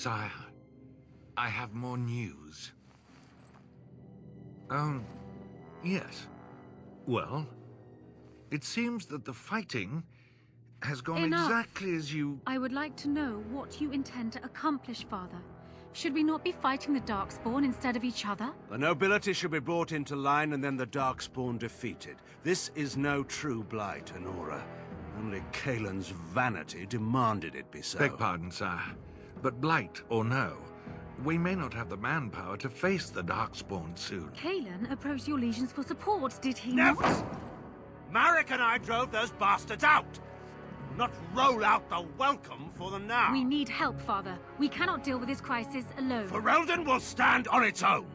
Sire, I have more news. Oh, yes. Well, it seems that the fighting has gone Enough. exactly as you... I would like to know what you intend to accomplish, Father. Should we not be fighting the Darkspawn instead of each other? The nobility should be brought into line and then the Darkspawn defeated. This is no true blight, Honora. Only Kaelin's vanity demanded it be so. Beg pardon, sire. But blight or no, we may not have the manpower to face the Darkspawn soon. Kaelin approached your legions for support, did he Never! not? Marek and I drove those bastards out! Not roll out the welcome for them now! We need help, Father. We cannot deal with this crisis alone. Ferelden will stand on its own!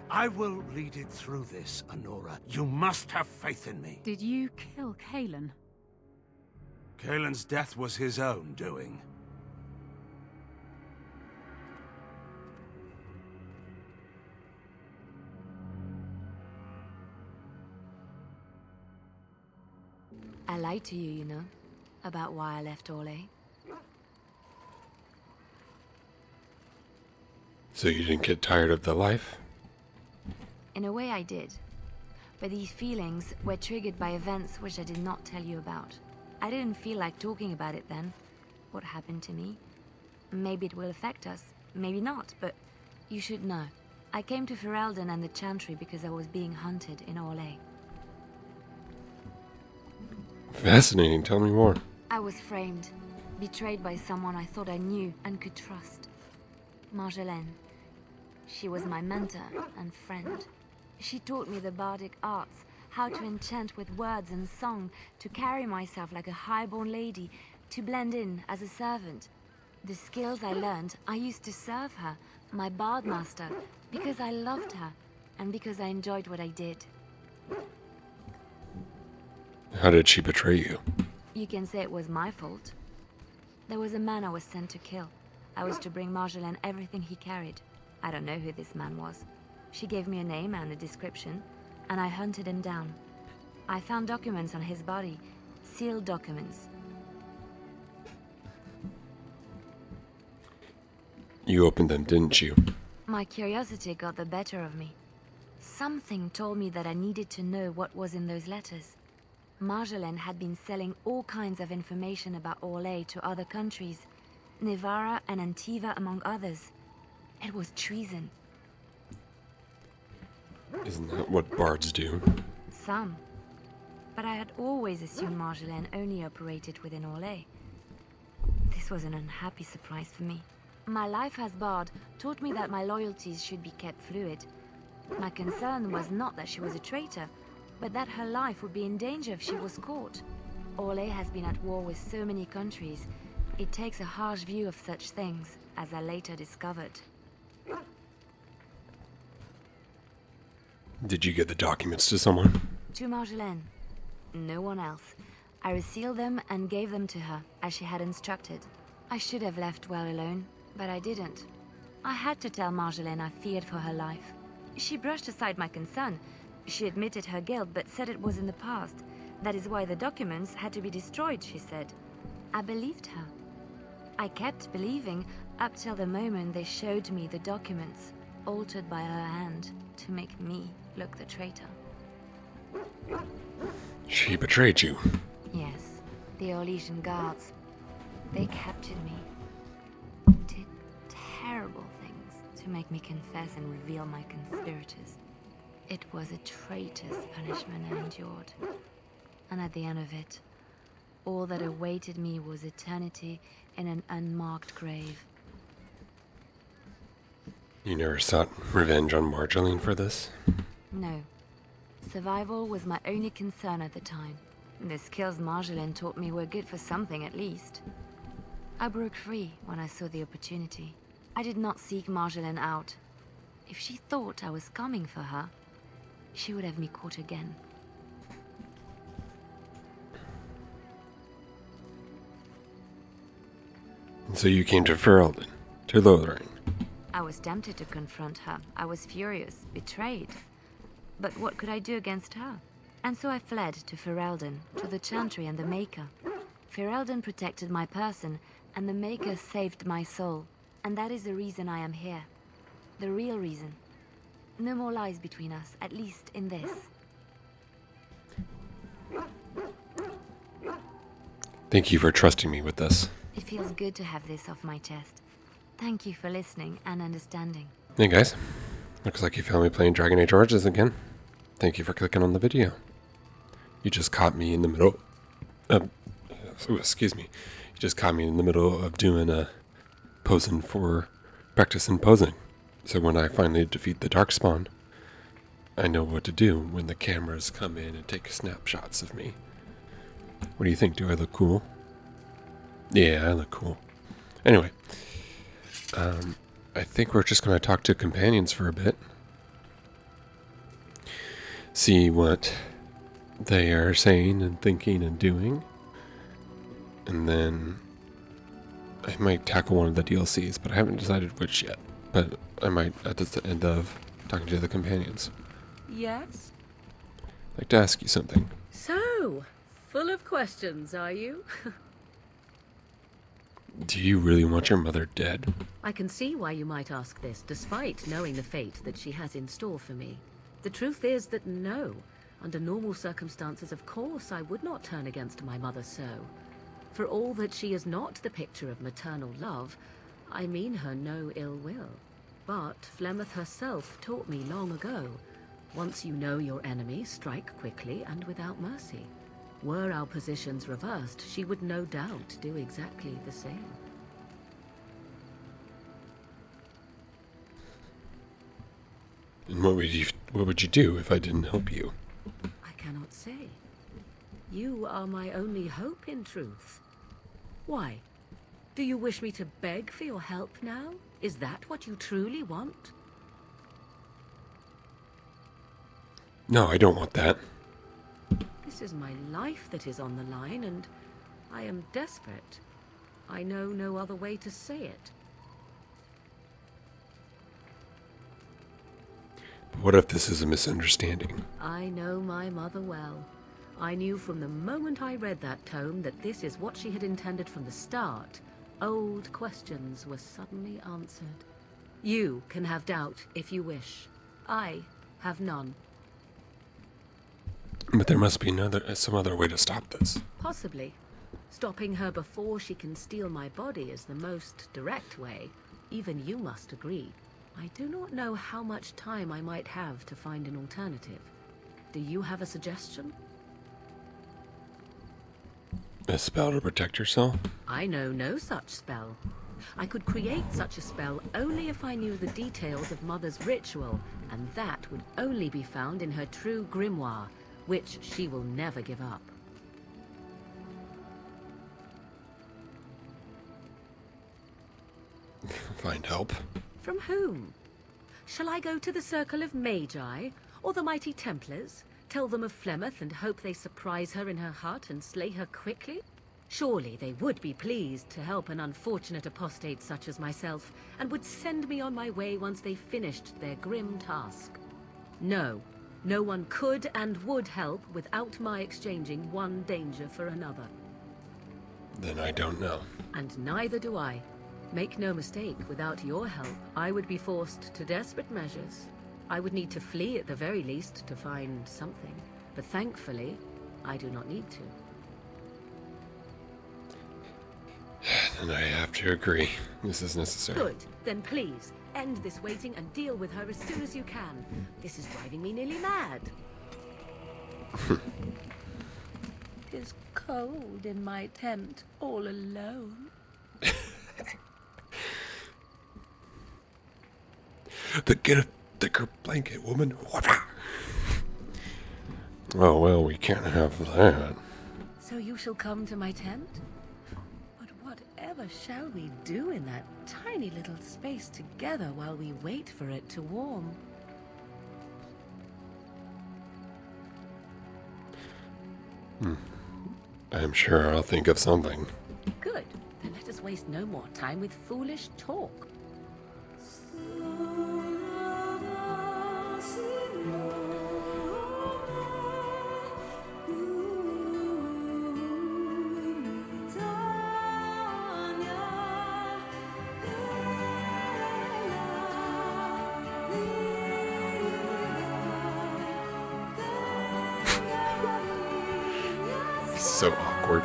I will lead it through this, Honora. You must have faith in me. Did you kill Kaelin? Kaelin's death was his own doing. I lied to you, you know, about why I left Orlais. So you didn't get tired of the life? In a way I did. But these feelings were triggered by events which I did not tell you about. I didn't feel like talking about it then. What happened to me? Maybe it will affect us, maybe not, but you should know. I came to Ferelden and the Chantry because I was being hunted in Orlais. Fascinating. Tell me more. I was framed, betrayed by someone I thought I knew and could trust. Marjolaine. She was my mentor and friend. She taught me the bardic arts, how to enchant with words and song, to carry myself like a highborn lady, to blend in as a servant. The skills I learned, I used to serve her, my bard master, because I loved her, and because I enjoyed what I did. How did she betray you? You can say it was my fault. There was a man I was sent to kill. I was to bring Marjolaine everything he carried. I don't know who this man was. She gave me a name and a description, and I hunted him down. I found documents on his body, sealed documents. You opened them, didn't you? My curiosity got the better of me. Something told me that I needed to know what was in those letters. Marjolaine had been selling all kinds of information about Orlais to other countries, Nevarra and Antiva among others. It was treason. Isn't that what bards do? Some. But I had always assumed Marjolaine only operated within Orlais. This was an unhappy surprise for me. My life as bard taught me that my loyalties should be kept fluid. My concern was not that she was a traitor, but that her life would be in danger if she was caught. Orlais has been at war with so many countries. It takes a harsh view of such things, as I later discovered. Did you get the documents to someone? To Marjolaine. No one else. I resealed them and gave them to her, as she had instructed. I should have left well alone, but I didn't. I had to tell Marjolaine I feared for her life. She brushed aside my concern. She admitted her guilt, but said it was in the past. That is why the documents had to be destroyed, she said. I believed her. I kept believing up till the moment they showed me the documents, altered by her hand, to make me look the traitor. She betrayed you. Yes, the Orlesian guards. They captured me. Did terrible things to make me confess and reveal my conspirators. It was a traitor's punishment I endured. And at the end of it, all that awaited me was eternity in an unmarked grave. You never sought revenge on Marjolaine for this? No. Survival was my only concern at the time. The skills Marjolaine taught me were good for something at least. I broke free when I saw the opportunity. I did not seek Marjolaine out. If she thought I was coming for her, she would have me caught again. So you came to Ferelden, to Lothering. I was tempted to confront her. I was furious, betrayed. But what could I do against her? And so I fled to Ferelden, to the Chantry and the Maker. Ferelden protected my person, and the Maker saved my soul. And that is the reason I am here. The real reason. No more lies between us, at least in this. Thank you for trusting me with this. It feels good to have this off my chest. Thank you for listening and understanding. Hey guys, looks like you found me playing Dragon Age Origins again. Thank you for clicking on the video. You just caught me in the middle of, excuse me. You just caught me in the middle of doing a posing for practicing posing. So when I finally defeat the Darkspawn, I know what to do when the cameras come in and take snapshots of me. What do you think? Do I look cool? Yeah, I look cool. Anyway, I think we're just going to talk to companions for a bit. See what they are saying and thinking and doing. And then I might tackle one of the DLCs, but I haven't decided which yet. But I might at the end of talking to the companions. Yes? I'd like to ask you something. So, full of questions, are you? Do you really want your mother dead? I can see why you might ask this, despite knowing the fate that she has in store for me. The truth is that no. Under normal circumstances, of course, I would not turn against my mother so. For all that she is not the picture of maternal love, I mean her no ill will. But Flemeth herself taught me long ago, once you know your enemy, strike quickly and without mercy. Were our positions reversed, she would no doubt do exactly the same. And what would you do if I didn't help you? I cannot say. You are my only hope, in truth. Why? Do you wish me to beg for your help now? Is that what you truly want? No, I don't want that. This is my life that is on the line, and I am desperate. I know no other way to say it. But what if this is a misunderstanding? I know my mother well. I knew from the moment I read that tome that this is what she had intended from the start. Old questions were suddenly answered. You can have doubt if you wish. I have none. But there must be some other way to stop this. Possibly. Stopping her before she can steal my body is the most direct way. Even you must agree. I do not know how much time I might have to find an alternative. Do you have a suggestion? A spell to protect yourself? I know no such spell. I could create such a spell only if I knew the details of Mother's ritual, and that would only be found in her true grimoire, which she will never give up. Find help? From whom? Shall I go to the Circle of Magi, or the Mighty Templars? Tell them of Flemeth and hope they surprise her in her hut and slay her quickly? Surely they would be pleased to help an unfortunate apostate such as myself, and would send me on my way once they finished their grim task. No, no one could and would help without my exchanging one danger for another. Then I don't know. And neither do I. Make no mistake, without your help, I would be forced to desperate measures. I would need to flee at the very least to find something. But thankfully, I do not need to. Then I have to agree. This is necessary. Good. Then please, end this waiting and deal with her as soon as you can. This is driving me nearly mad. It is cold in my tent, all alone. Get a thicker blanket, woman. Oh, well, we can't have that. So you shall come to my tent? But whatever shall we do in that tiny little space together while we wait for it to warm? I'm sure I'll think of something. Good. Then let us waste no more time with foolish talk. So awkward.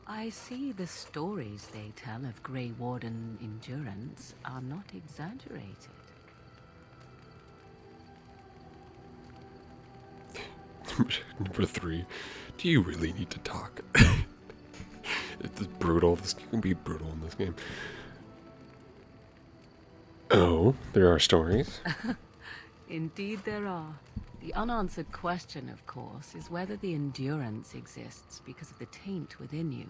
I see the stories they tell of Grey Warden endurance are not exaggerated. Number 3. Do you really need to talk? It's brutal. This can be brutal in this game. Oh, there are stories. Indeed there are. The unanswered question, of course, is whether the endurance exists because of the taint within you,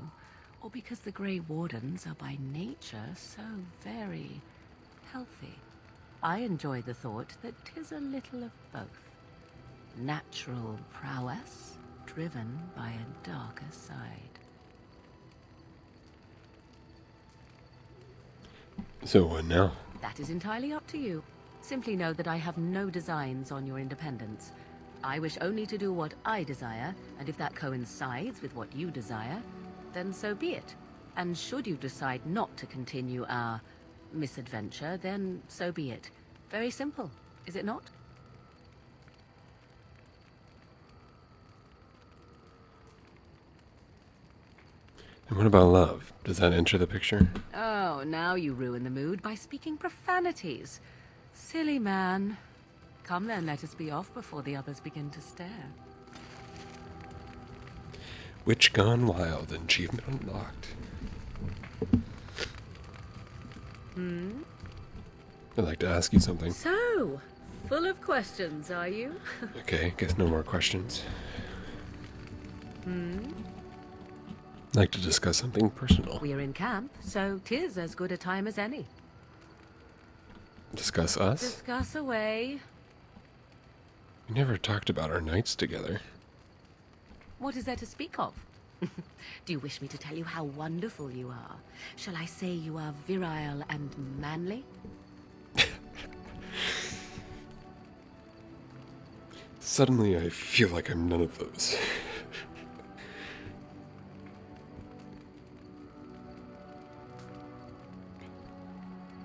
or because the Grey Wardens are by nature so very healthy. I enjoy the thought that 'tis a little of both. Natural prowess, driven by a darker side. So what now? That is entirely up to you. Simply know that I have no designs on your independence. I wish only to do what I desire, and if that coincides with what you desire, then so be it. And should you decide not to continue our misadventure, then so be it. Very simple, is it not? And what about love? Does that enter the picture? Oh, now you ruin the mood by speaking profanities. Silly man. Come then, let us be off before the others begin to stare. Witch Gone Wild, achievement unlocked. I'd like to ask you something. So, full of questions, are you? Okay, guess no more questions. I'd like to discuss something personal. We're in camp, so 'tis as good a time as any. Discuss us? Discuss away. We never talked about our nights together. What is there to speak of? Do you wish me to tell you how wonderful you are? Shall I say you are virile and manly? Suddenly I feel like I'm none of those.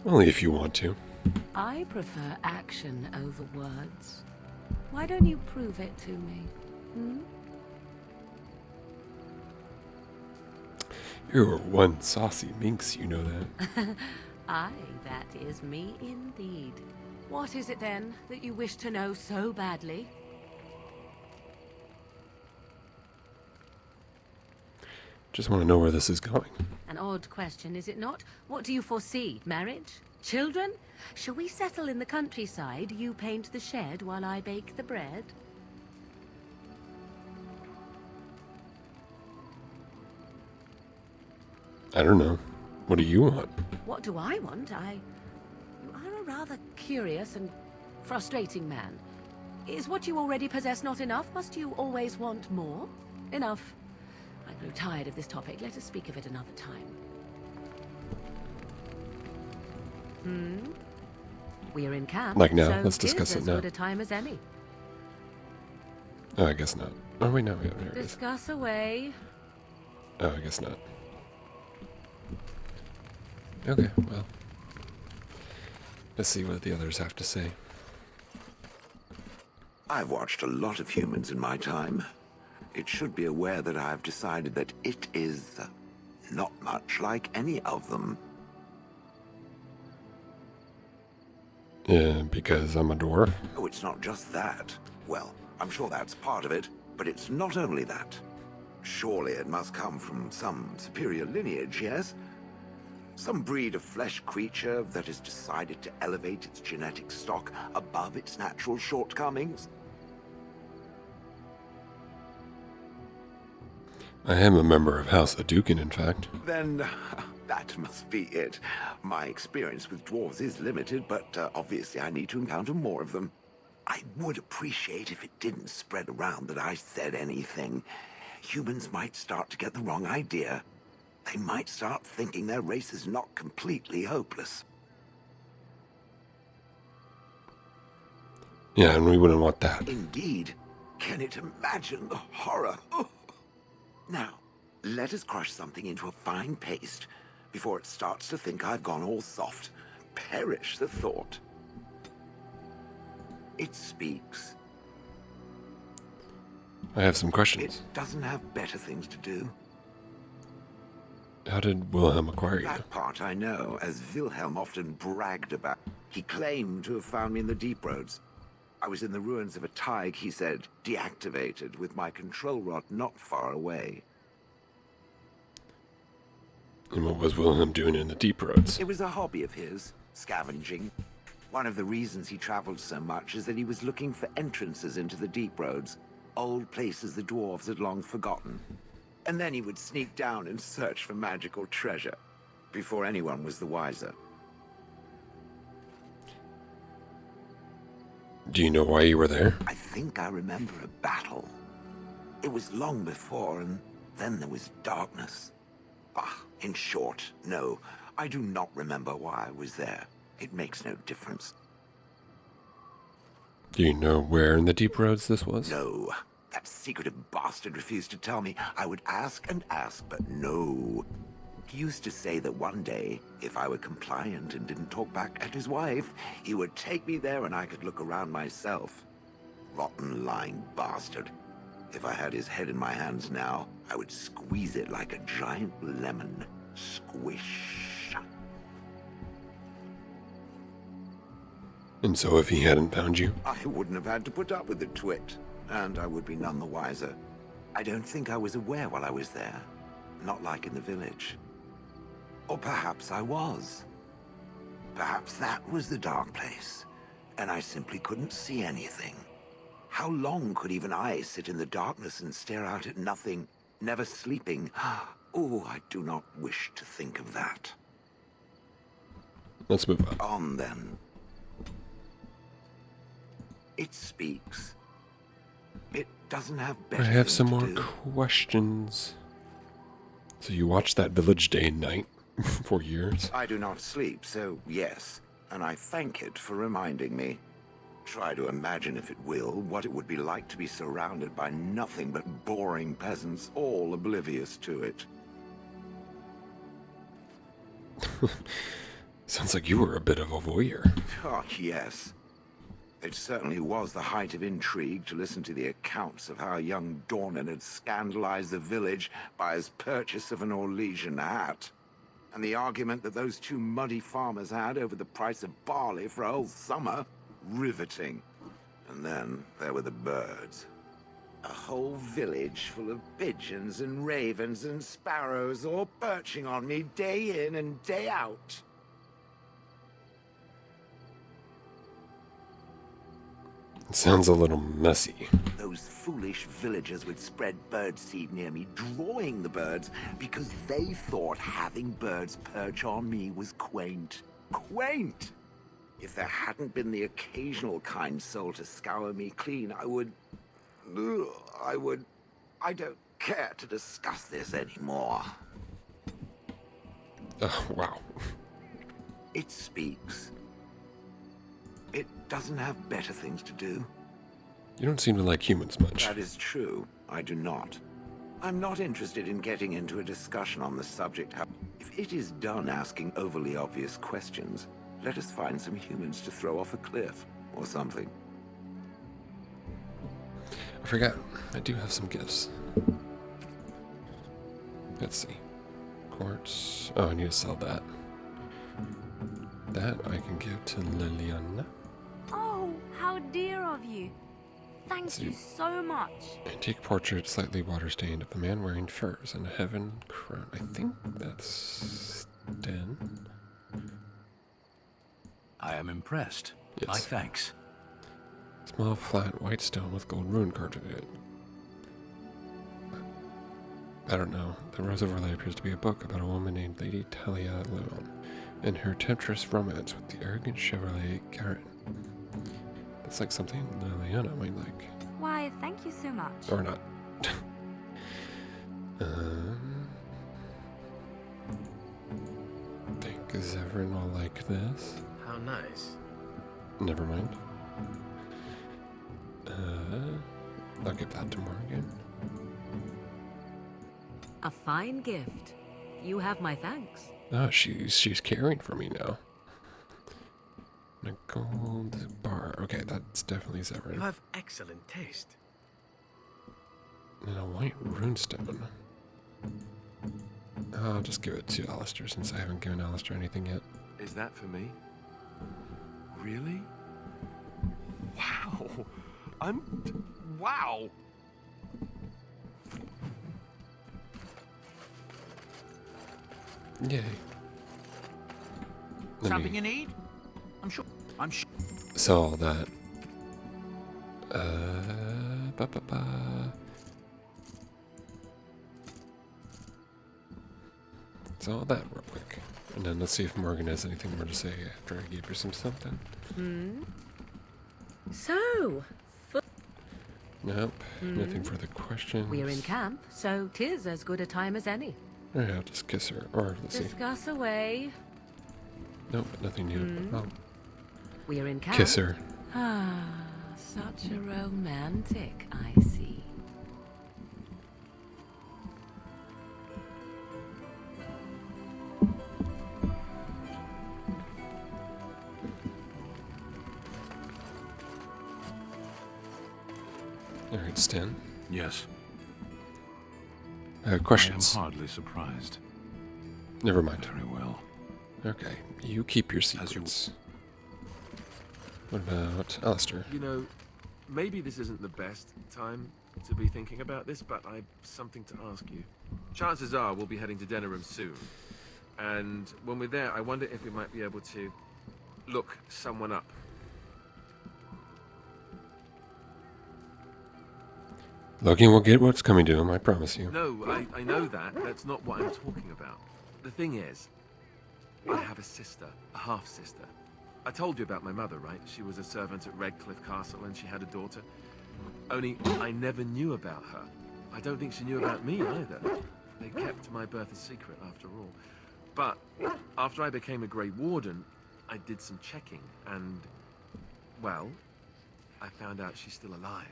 Only if you want to. I prefer action over words. Why don't you prove it to me? You're one saucy minx, you know that. Aye, that is me indeed. What is it then that you wish to know so badly? Just want to know where this is going. An odd question, is it not? What do you foresee? Marriage? Children? Shall we settle in the countryside? You paint the shed while I bake the bread? I don't know. What do you want? What do I want? You are a rather curious and frustrating man. Is what you already possess not enough? Must you always want more? Enough. I grow tired of this topic. Let us speak of it another time. We're in camp. Like now, so let's discuss 'tis it as now. good a time as any. Oh, I guess not. Oh, wait, no, yeah, there it is. Discuss away. Oh, I guess not. Okay, well. Let's see what the others have to say. I've watched a lot of humans in my time. It should be aware that I've decided that it is not much like any of them. Yeah, because I'm a dwarf. Oh, it's not just that. Well, I'm sure that's part of it, but it's not only that. Surely it must come from some superior lineage, yes? Some breed of flesh creature that has decided to elevate its genetic stock above its natural shortcomings? I am a member of House Adukin, in fact. Then that must be it. My experience with dwarves is limited, but obviously I need to encounter more of them. I would appreciate if it didn't spread around that I said anything. Humans might start to get the wrong idea. They might start thinking their race is not completely hopeless. Yeah, and we wouldn't want that. Indeed. Can it imagine the horror? Oh. Now, let us crush something into a fine paste before it starts to think I've gone all soft. Perish the thought. It speaks. I have some questions. It doesn't have better things to do. How did Wilhelm acquire you? That part I know, as Wilhelm often bragged about. He claimed to have found me in the deep roads. I was in the ruins of a Tig, he said, deactivated, with my control rod not far away. And what was Wilhelm doing in the deep roads? It was a hobby of his, scavenging. One of the reasons he traveled so much is that he was looking for entrances into the deep roads, old places the dwarves had long forgotten. And then he would sneak down and search for magical treasure, before anyone was the wiser. Do you know why you were there? I think I remember a battle. It was long before, and then there was darkness. In short, no, I do not remember why I was there. It makes no difference. Do you know where in the deep roads this was? No, that secretive bastard refused to tell me. I would ask and ask, but no. He used to say that one day, if I were compliant and didn't talk back at his wife, he would take me there and I could look around myself. Rotten, lying bastard. If I had his head in my hands now, I would squeeze it like a giant lemon. Squish. And so if he hadn't found you? I wouldn't have had to put up with the twit, and I would be none the wiser. I don't think I was aware while I was there. Not like in the village. Or perhaps I was. Perhaps that was the dark place, and I simply couldn't see anything. How long could even I sit in the darkness and stare out at nothing, never sleeping? Oh, I do not wish to think of that. Let's move on. On then. It speaks. It doesn't have better I have things some to more do. questions. So you watched that village day and night for years? I do not sleep, so yes, and I thank it for reminding me. Try to imagine, if it will, what it would be like to be surrounded by nothing but boring peasants, all oblivious to it. Sounds like you were a bit of a voyeur. Oh, yes. It certainly was the height of intrigue to listen to the accounts of how young Dornan had scandalized the village by his purchase of an Orlesian hat. And the argument that those two muddy farmers had over the price of barley for a whole summer. Riveting. And then there were the birds. A whole village full of pigeons and ravens and sparrows all perching on me day in and day out. It sounds a little messy. Those foolish villagers would spread birdseed near me, drawing the birds, because they thought having birds perch on me was quaint. Quaint! If there hadn't been the occasional kind soul to scour me clean, I don't care to discuss this anymore. Oh, wow. It speaks. It doesn't have better things to do. You don't seem to like humans much. That is true. I do not. I'm not interested in getting into a discussion on the subject. If it is done asking overly obvious questions, let us find some humans to throw off a cliff or something. I forgot. I do have some gifts. Let's see. Quartz. Oh, I need to sell that. That I can give to Liliana. Oh, how dear of you. Thank you so much. Antique portrait, slightly water-stained, of a man wearing furs and a heaven crown. I think that's Den. I am impressed. Yes. My thanks. Small, flat, white stone with gold rune carved in it. I don't know. The rose overlay appears to be a book about a woman named Lady Talia Leon and her temptress romance with the arrogant Chevalier Karen. That's like something Liliana might like. Why, thank you so much. Or not. Think Zevran will like this. How nice. Never mind. I'll give that to Morgan. A fine gift. You have my thanks. Oh, she's caring for me now. A gold bar. Okay, that's definitely You Severin. have excellent taste. And a white runestone. I'll just give it to Alistair since I haven't given Alistair anything yet. Is that for me? Really? Wow. Wow! Yay. Something you need? I'm sure. Sell all that. Sell all that real quick. And then let's see if Morgan has anything more to say after I gave her some something. So, Nope. Nothing further questions. we're in camp, so 'tis as good a time as any. Alright, I'll just kiss her. Or let's see. Discuss away. Nope, nothing new. Oh, We're in camp. kiss her. Ah, such a romantic, I see. Alright, Stan. Yes. Questions? I am hardly surprised. Never mind. Very well. Okay, you keep your As you- secrets. What about Alistair? You know, maybe this isn't the best time to be thinking about this, but I've something to ask you. Chances are we'll be heading to Denerim soon. And when we're there, I wonder if we might be able to look someone up. Logan will get what's coming to him, I promise you. No, I know that. That's not what I'm talking about. The thing is, I have a sister, a half-sister. I told you about my mother, right? She was a servant at Redcliffe Castle and she had a daughter. Only I never knew about her. I don't think she knew about me either. They kept my birth a secret after all. But after I became a Grey Warden, I did some checking and, well, I found out she's still alive.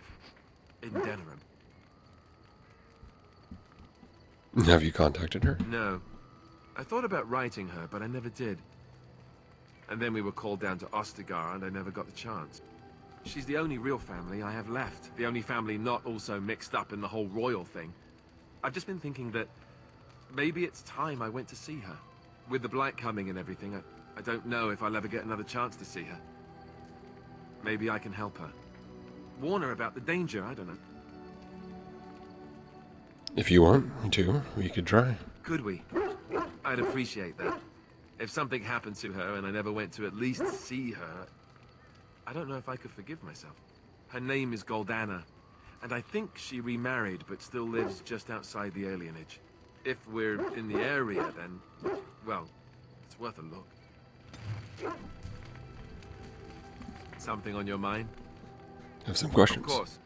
In Denerim. Have you contacted her? No. I thought about writing her, but I never did. And then we were called down to Ostagar, and I never got the chance. She's the only real family I have left. The only family not also mixed up in the whole royal thing. I've just been thinking that maybe it's time I went to see her. With the blight coming and everything, I don't know if I'll ever get another chance to see her. Maybe I can help her. Warn her about the danger, I don't know. If you want me to, we could try. Could we? I'd appreciate that. If something happened to her and I never went to at least see her, I don't know if I could forgive myself. Her name is Goldana, and I think she remarried but still lives just outside the alienage. If we're in the area, then, well, it's worth a look. Something on your mind? Have some questions. Of course.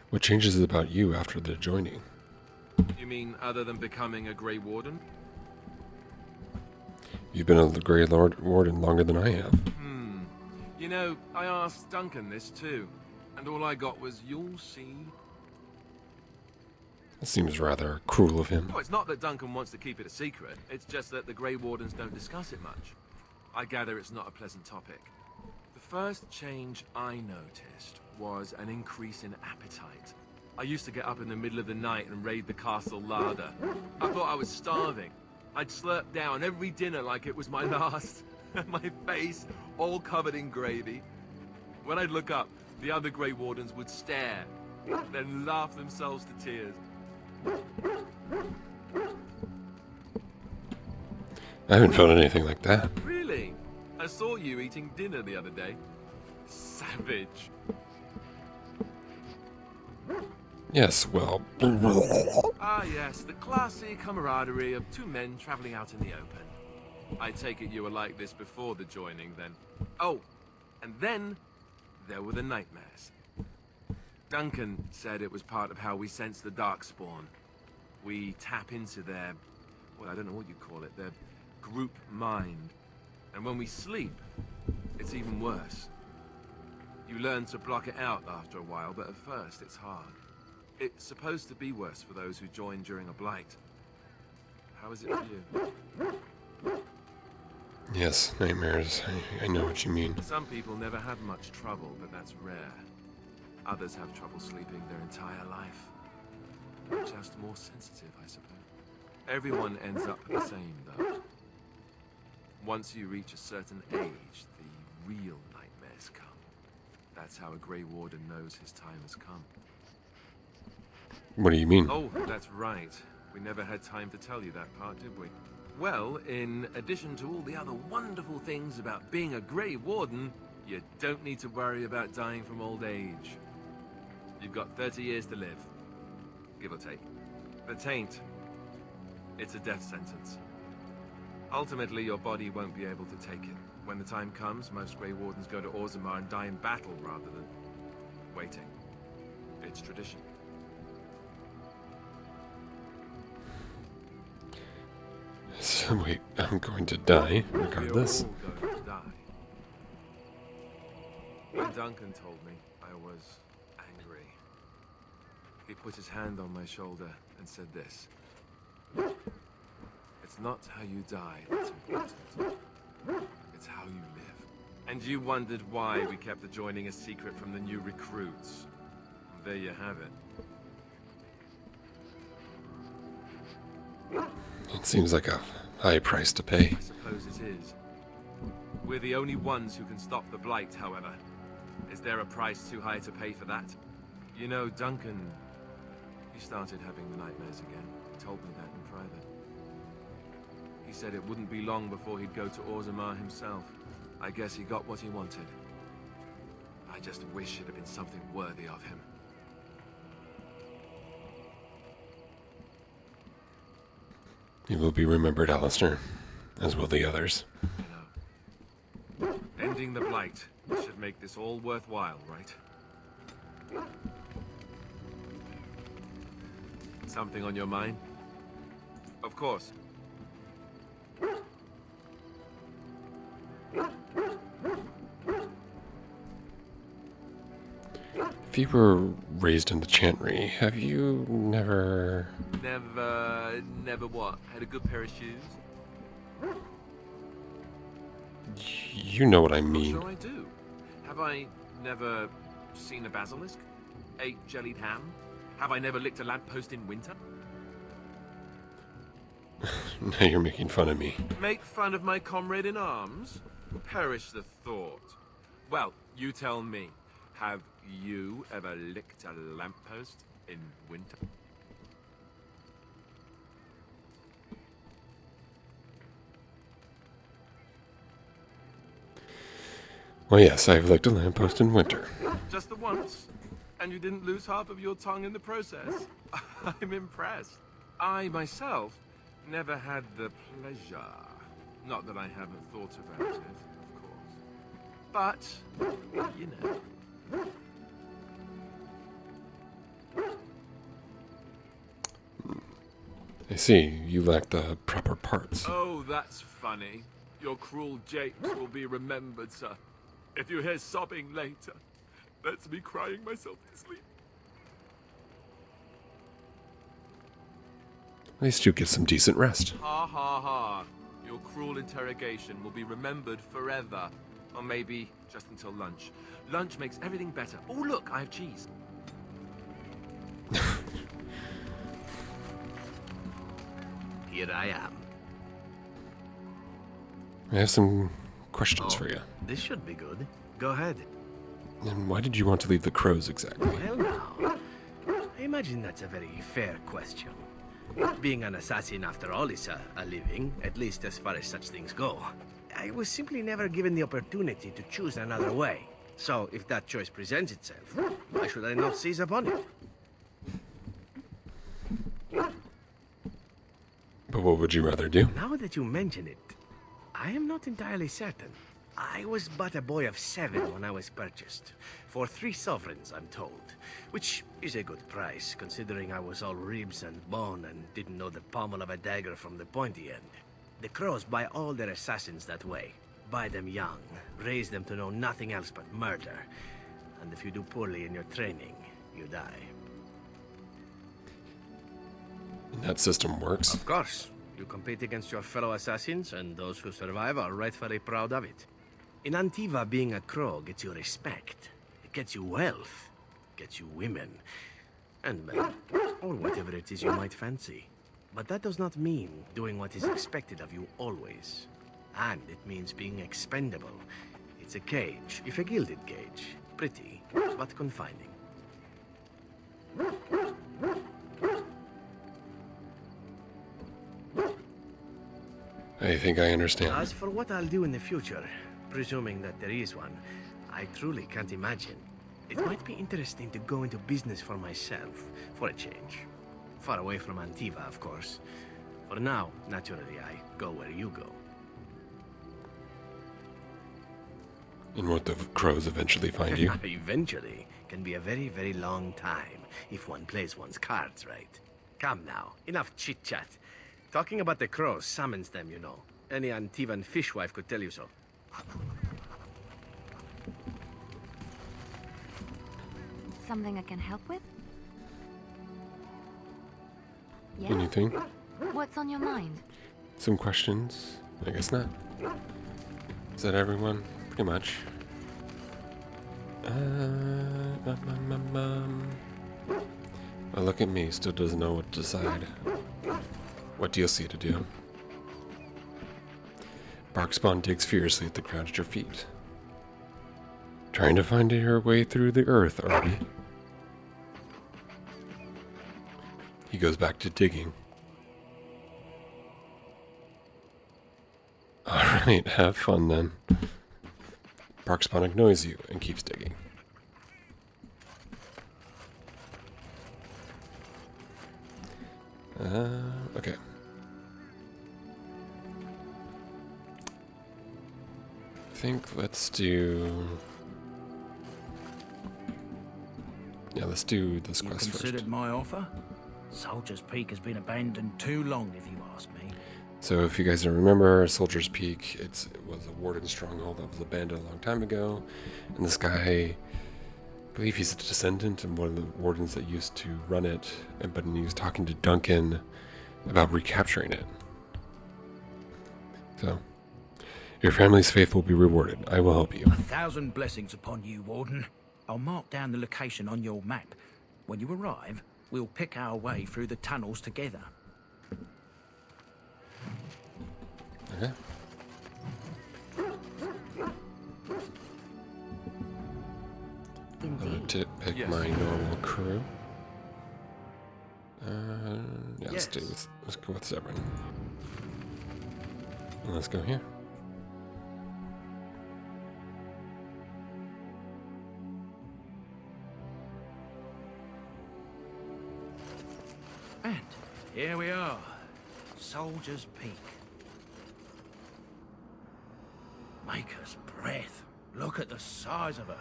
What changes about you after the joining? You mean other than becoming a Grey Warden? You've been a Grey Warden longer than I have. You know, I asked Duncan this too, and all I got was, "You'll see." That seems rather cruel of him. Oh, it's not that Duncan wants to keep it a secret. It's just that the Grey Wardens don't discuss it much. I gather it's not a pleasant topic. The first change I noticed was an increase in appetite. I used to get up in the middle of the night and raid the castle larder. I thought I was starving. I'd slurp down every dinner like it was my last. My face all covered in gravy. When I'd look up, the other Grey Wardens would stare, then laugh themselves to tears. I haven't felt anything like that. Really? I saw you eating dinner the other day. Savage. Yes, well... Ah, yes, the classy camaraderie of two men traveling out in the open. I take it you were like this before the joining, then. Oh, and then there were the nightmares. Duncan said it was part of how we sense the Darkspawn. We tap into their, well, I don't know what you call it, their group mind. And when we sleep, it's even worse. You learn to block it out after a while, but at first it's hard. It's supposed to be worse for those who join during a blight. How is it for you? Yes, nightmares. I know what you mean. Some people never have much trouble, but that's rare. Others have trouble sleeping their entire life. Just more sensitive, I suppose. Everyone ends up the same, though. Once you reach a certain age, the real nightmares come. That's how a Grey Warden knows his time has come. What do you mean? Oh, that's right. We never had time to tell you that part, did we? Well, in addition to all the other wonderful things about being a Grey Warden, you don't need to worry about dying from old age. You've got 30 years to live, give or take. The taint, it's a death sentence. Ultimately, your body won't be able to take it. When the time comes, most Grey Wardens go to Orzammar and die in battle rather than waiting. It's tradition. So wait, I'm going to die regardless. We're all going to die. When Duncan told me, I was angry. He put his hand on my shoulder and said this. It's not how you die that's important. It's how you live. And you wondered why we kept the joining a secret from the new recruits. There you have it. It seems like a high price to pay. I suppose it is. We're the only ones who can stop the Blight, however. Is there a price too high to pay for that? You know, Duncan, he started having the nightmares again. He told me that in private. He said it wouldn't be long before he'd go to Orzammar himself. I guess he got what he wanted. I just wish it had been something worthy of him. You will be remembered, Alistair, as will the others. You know, ending the Blight should make this all worthwhile, right? Something on your mind? Of course. If you were raised in the Chantry, have you never... Never what? Had a good pair of shoes? You know what I mean. Sure I do. Have I never seen a basilisk? Ate jellied ham? Have I never licked a lamppost in winter? Now you're making fun of me. Make fun of my comrade in arms? Perish the thought. Well, you tell me. Have you ever licked a lamppost in winter? Well, yes, I've licked a lamppost in winter. Just the once? And you didn't lose half of your tongue in the process? I'm impressed. I, myself, never had the pleasure. Not that I haven't thought about it, of course. But, you know. I see, you lack the proper parts. Oh, that's funny. Your cruel japes will be remembered, sir. If you hear sobbing later, that's me crying myself to sleep. At least you get some decent rest. Ha ha ha. Your cruel interrogation will be remembered forever. Or maybe just until lunch. Lunch makes everything better. Oh, look, I have cheese. Here I am. I have some questions for you. This should be good. Go ahead. And why did you want to leave the Crows exactly? Well now, I imagine that's a very fair question. Being an assassin after all is a living, at least as far as such things go. I was simply never given the opportunity to choose another way. So if that choice presents itself, why should I not seize upon it? But what would you rather do? Now that you mention it, I am not entirely certain. I was but a boy of 7 when I was purchased. For 3 sovereigns, I'm told. Which is a good price, considering I was all ribs and bone and didn't know the pommel of a dagger from the pointy end. The Crows buy all their assassins that way. Buy them young, raise them to know nothing else but murder. And if you do poorly in your training, you die. And that system works. Of course. You compete against your fellow assassins, and those who survive are rightfully proud of it. In Antiva, being a crow gets you respect. It gets you wealth, gets you women, and men, or whatever it is you might fancy. But that does not mean doing what is expected of you always. And it means being expendable. It's a cage, if a gilded cage. Pretty, but confining. I think I understand. As for what I'll do in the future, presuming that there is one, I truly can't imagine. It might be interesting to go into business for myself, for a change. Far away from Antiva, of course. For now, naturally, I go where you go. And won't the crows eventually find you? Eventually can be a very, very long time if one plays one's cards right. Come now, enough chit-chat. Talking about the crows summons them, you know. Any Antivan fishwife could tell you so. Something I can help with? Yes. Anything? What's on your mind? Some questions? I guess not. Is that everyone? Pretty much. Well, look at me, still doesn't know what to decide. What DLC to do. Barkspawn digs furiously at the ground at your feet. Trying to find your way through the earth, Arby. He goes back to digging. Alright, have fun then. Barkspawn ignores you and keeps digging. Okay. I think let's do... Yeah, let's do this You quest considered first. my offer? Soldier's Peak has been abandoned too long, if you ask me. So if you guys don't remember, Soldier's Peak, it was a warden stronghold that was abandoned a long time ago. And this guy, I believe he's a descendant of one of the wardens that used to run it. But he was talking to Duncan about recapturing it. So, your family's faith will be rewarded. I will help you. 1,000 blessings upon you, Warden. I'll mark down the location on your map. When you arrive, we'll pick our way through the tunnels together. Okay. I'm going to pick Yes. my normal crew. Yeah, let's go with Zebrin. And let's go here. And here we are. Soldier's Peak. Maker's breath. Look at the size of her.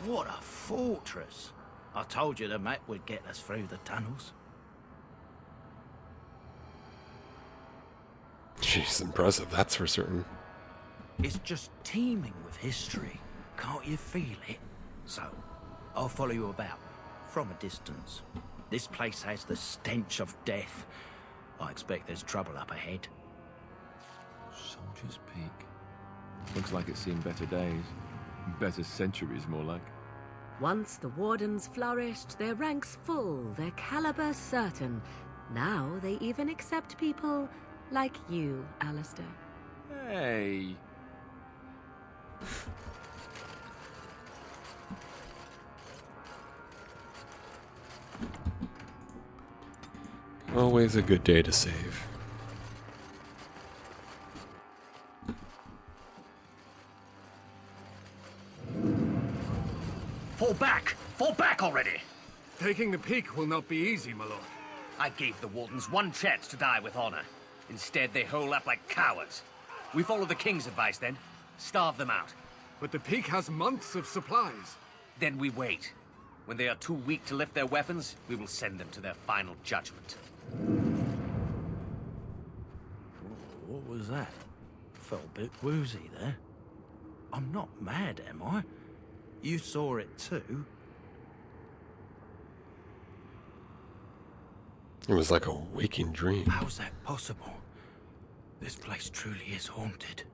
What a fortress. I told you the map would get us through the tunnels. She's impressive, that's for certain. It's just teeming with history. Can't you feel it? So, I'll follow you about, from a distance. This place has the stench of death. I expect there's trouble up ahead. Soldier's Peak. Looks like it's seen better days. Better centuries, more like. Once the wardens flourished, their ranks full, their caliber certain. Now they even accept people like you, Alistair. Hey. Always a good day to save. Fall back! Fall back already! Taking the peak will not be easy, my lord. I gave the Wardens one chance to die with honor. Instead, they hole up like cowards. We follow the King's advice, then. Starve them out. But the peak has months of supplies. Then we wait. When they are too weak to lift their weapons, we will send them to their final judgment. What was that? Felt a bit woozy there. I'm not mad, am I? You saw it too? It was like a waking dream. How's that possible? This place truly is haunted.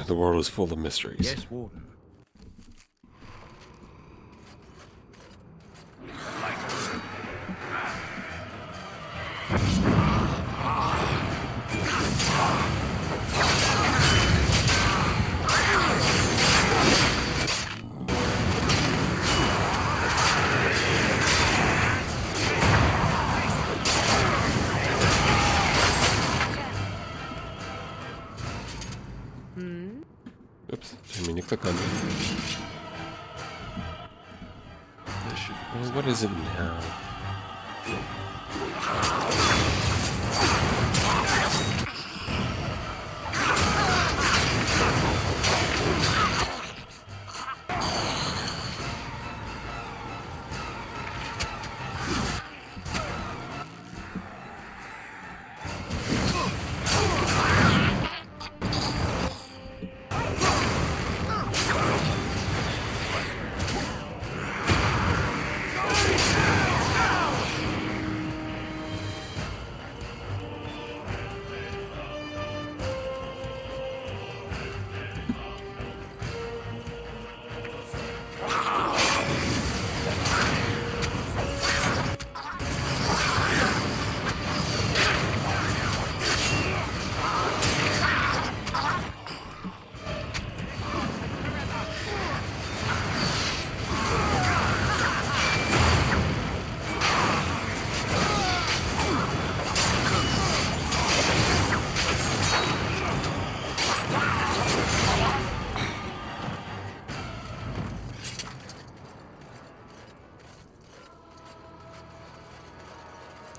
The world is full of mysteries. Yes, Warden. Oops, didn't mean to click on it. Well, what is it now?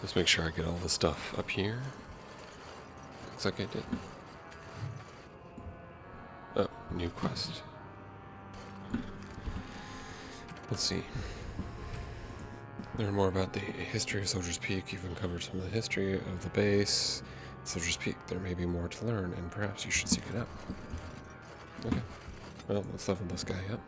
Let's make sure I get all the stuff up here. Looks like I did. Oh, new quest. Let's see. Learn more about the history of Soldier's Peak. You've uncovered some of the history of the base. Soldier's Peak. There may be more to learn, and perhaps you should seek it out. Okay. Well, let's level this guy up.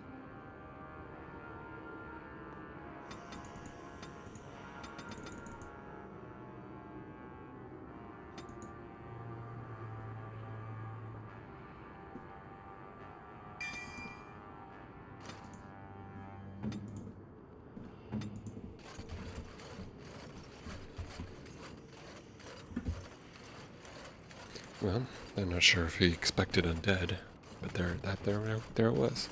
Well, I'm not sure if he expected undead, but there it was.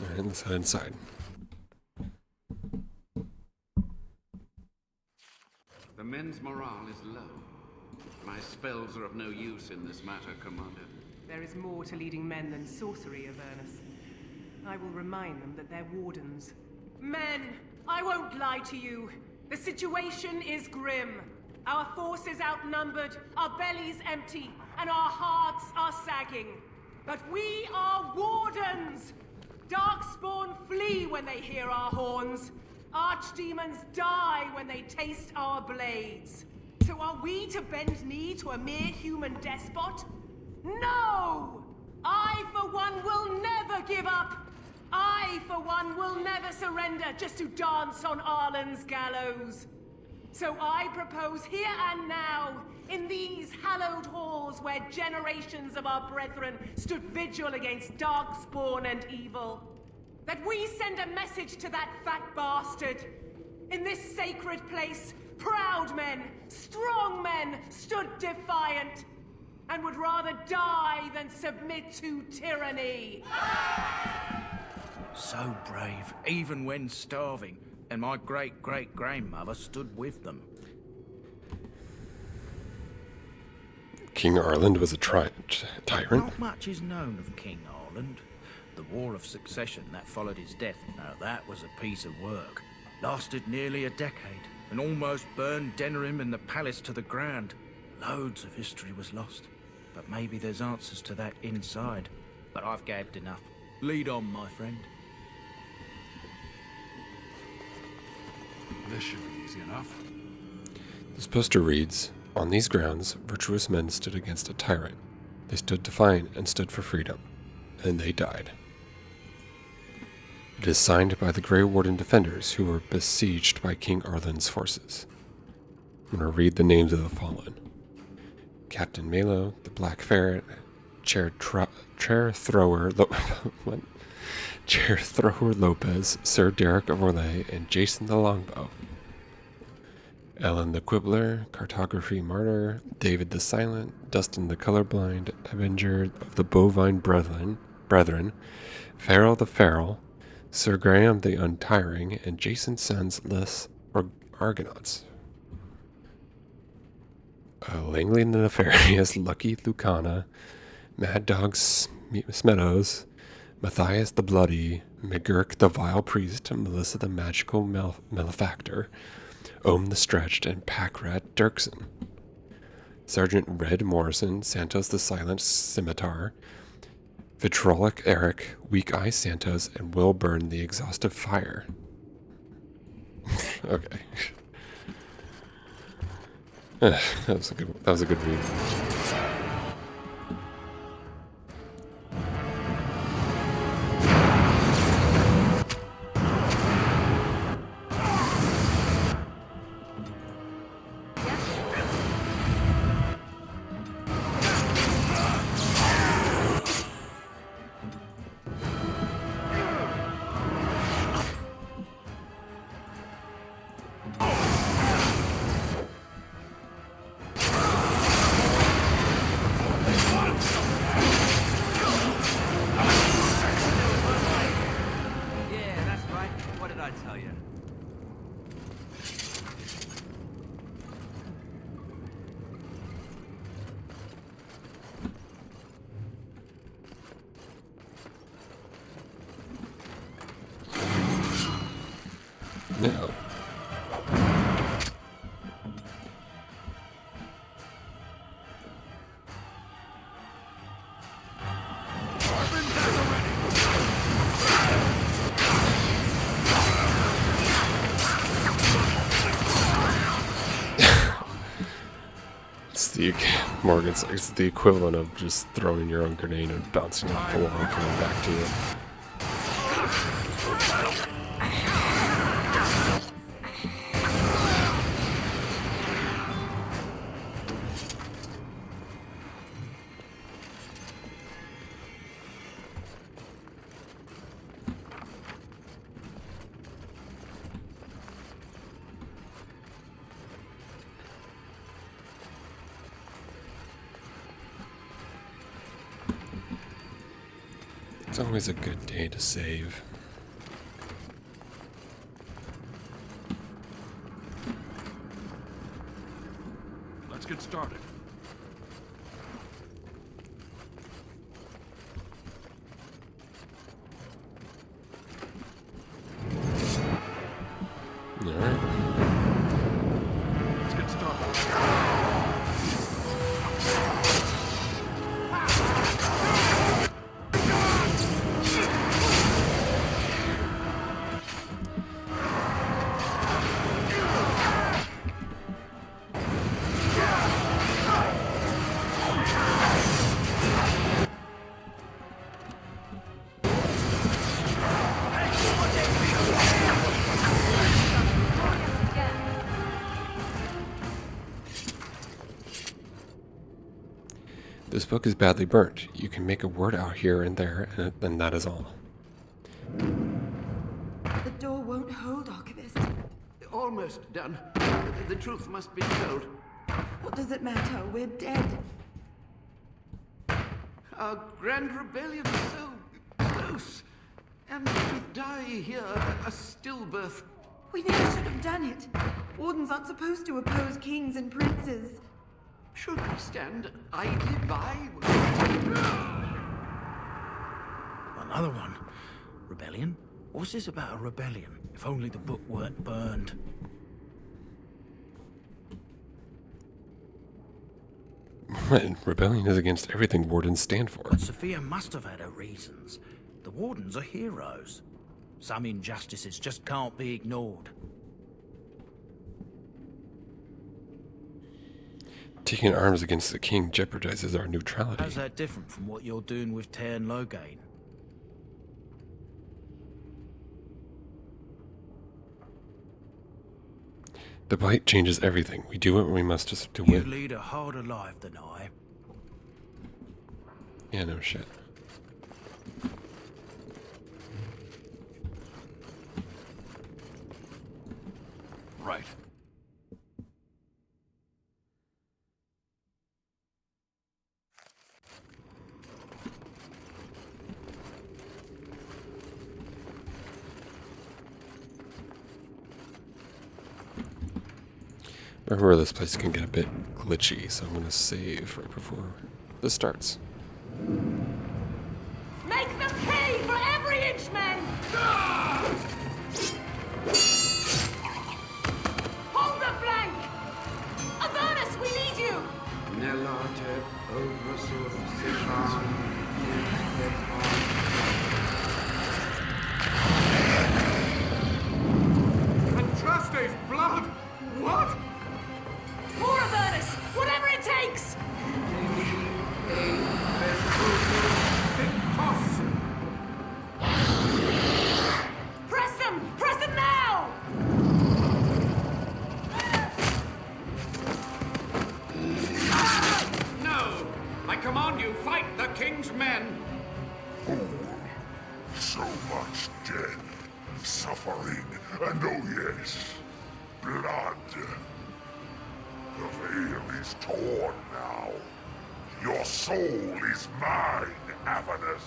All right, let's head inside. The men's morale is low. My spells are of no use in this matter, Commander. There is more to leading men than sorcery, Avernus. I will remind them that they're wardens. Men, I won't lie to you. The situation is grim. Our forces outnumbered, our bellies empty, and our hearts are sagging. But we are wardens! Darkspawn flee when they hear our horns. Archdemons die when they taste our blades. So are we to bend knee to a mere human despot? No! I, for one, will never give up! I, for one, will never surrender just to dance on Arlen's gallows. So I propose here and now, in these hallowed halls where generations of our brethren stood vigil against darkspawn and evil, that we send a message to that fat bastard. In this sacred place, proud men, strong men stood defiant, and would rather die than submit to tyranny. So brave, even when starving, and my great-great-grandmother stood with them. King Arland was a tyrant? Not much is known of King Arland. The War of Succession that followed his death, now that was a piece of work. Lasted nearly a decade, and almost burned Denerim and the palace to the ground. Loads of history was lost. But maybe there's answers to that inside. But I've gabbed enough. Lead on, my friend. This should be easy enough. This poster reads, "On these grounds, virtuous men stood against a tyrant. They stood defiant and stood for freedom, and they died. It is signed by the Grey Warden defenders who were besieged by King Arlen's forces. I'm going to read the names of the fallen. Captain Malo, the Black Ferret, Chair Thrower Lopez, Sir Derek of Orlais, and Jason the Longbow. Ellen the Quibbler, Cartography Martyr, David the Silent, Dustin the Colorblind, Avenger of the Bovine Brethren, Farrell the Feral, Sir Graham the Untiring, and Jason Sansless Argonauts. Langley the Nefarious, Lucky Lucana, Mad Dog Smeadows, Matthias the Bloody, McGurk the Vile Priest, Melissa the Magical Malefactor, Ohm the Stretched, and Packrat Dirksen. Sergeant Red Morrison, Santos the Silent Scimitar, Vitrolic Eric, Weak Eye Santos, and Will Burn the Exhaustive Fire. Okay. That was a good read. No. It's the equivalent of just throwing your own grenade and bouncing off the wall and coming back to you. It's always a good day to save. Let's get started. All right. Let's get started. This book is badly burnt. You can make a word out here and there, and that is all. The door won't hold, Archivist. Almost done. The truth must be told. What does it matter? We're dead. Our grand rebellion so close. And to die here, a stillbirth. We never should have done it. Wardens aren't supposed to oppose kings and princes. Should we stand idly by? Another one. Rebellion? What's this about a rebellion? If only the book weren't burned. Rebellion is against everything wardens stand for. But Sophia must have had her reasons. The wardens are heroes. Some injustices just can't be ignored. Taking arms against the king jeopardizes our neutrality. How's that different from what you're doing with Tear and Loghain? The blight changes everything. We do what we must just to You win. lead a harder life than I. Yeah, no shit. Right. Remember, this place can get a bit glitchy, so I'm going to save right before this starts. Make them pay for every inch, men! Hold the flank! Avernus, we need you! Nelate oversus Sishan. Andraste's blood! What? More Avernus! Whatever it takes! Press them! Press them now! No! I command you, fight the king's men! So much death, suffering, and oh yes, blood. The veil is torn now. Your soul is mine, Avernus.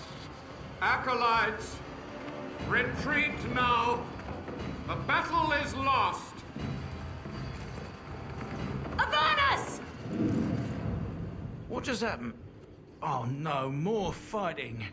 Acolytes, retreat now. The battle is lost. Avernus! What just happened? Oh no, more fighting.